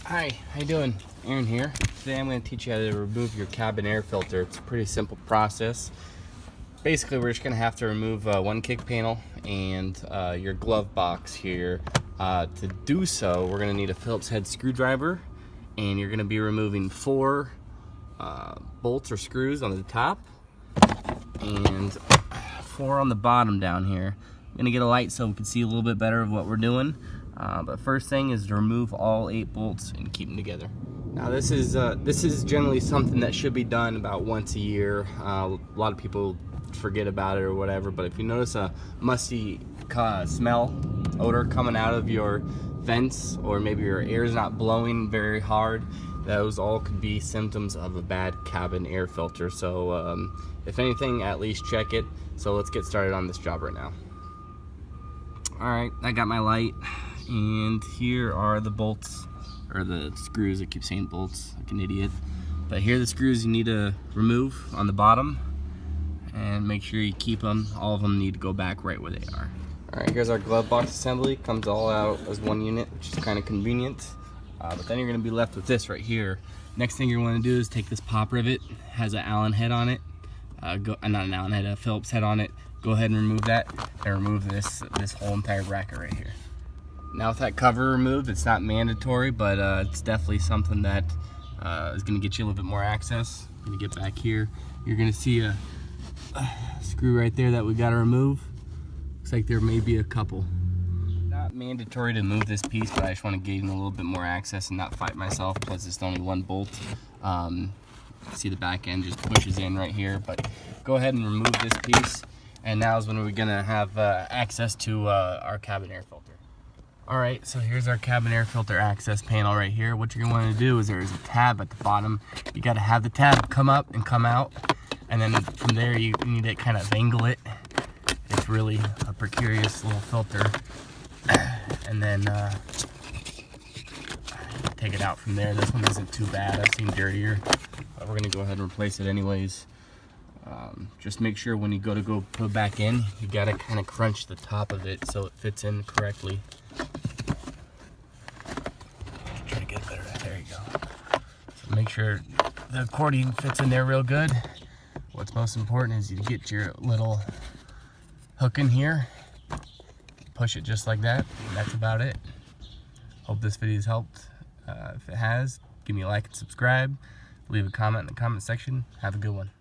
Hi, how you doing? Aaron here. Today I'm going to teach you how to remove your cabin air filter. It's a pretty simple process. Basically, we're just going to have to remove one kick panel and your glove box here. To do so, we're going to need a Phillips head screwdriver, and you're going to be removing 4 bolts or screws on the top and 4 on the bottom down here. I'm going to get a light so we can see a little bit better of what we're doing. But first thing is to remove all 8 bolts and keep them together. Now this is generally something that should be done about once a year. A lot of people forget about it or whatever, but if you notice a musty odor coming out of your vents, or maybe your air is not blowing very hard, those all could be symptoms of a bad cabin air filter. So if anything, at least check it. So let's get started on this job right now. Alright, I got my light, and here are the bolts, or the screws. I keep saying bolts like an idiot, but here are the screws you need to remove on the bottom, and make sure you keep them. All of them need to go back right where they are. Alright, here's our glove box assembly. Comes all out as one unit, which is kind of convenient, but then you're going to be left with this right here. Next thing you want to do is take this pop rivet. It has an Allen head on it, not an Allen head, a Phillips head on it. Go ahead and remove that, and remove this whole entire bracket right here. Now with that cover removed, it's not mandatory, but it's definitely something that is going to get you a little bit more access. I'm going to get back here. You're going to see a screw right there that we got to remove. Looks like there may be a couple. Not mandatory to move this piece, but I just want to gain a little bit more access and not fight myself. Plus it's only one bolt. See the back end just pushes in right here, but go ahead and remove this piece. And now is when we're gonna have access to our cabin air filter. All right, so here's our cabin air filter access panel right here. What you're gonna wanna do is there's a tab at the bottom. You gotta have the tab come up and come out. And then from there, you need to kind of angle it. It's really a precarious little filter. And then take it out from there. This one isn't too bad. I've seen dirtier, but we're gonna go ahead and replace it anyways. Just make sure when you go put it back in, you gotta kind of crunch the top of it so it fits in correctly. Try to get it better. There you go. So make sure the accordion fits in there real good. What's most important is you get your little hook in here, push it just like that, and that's about it. Hope this video has helped. If it has, give me a like and subscribe. Leave a comment in the comment section. Have a good one.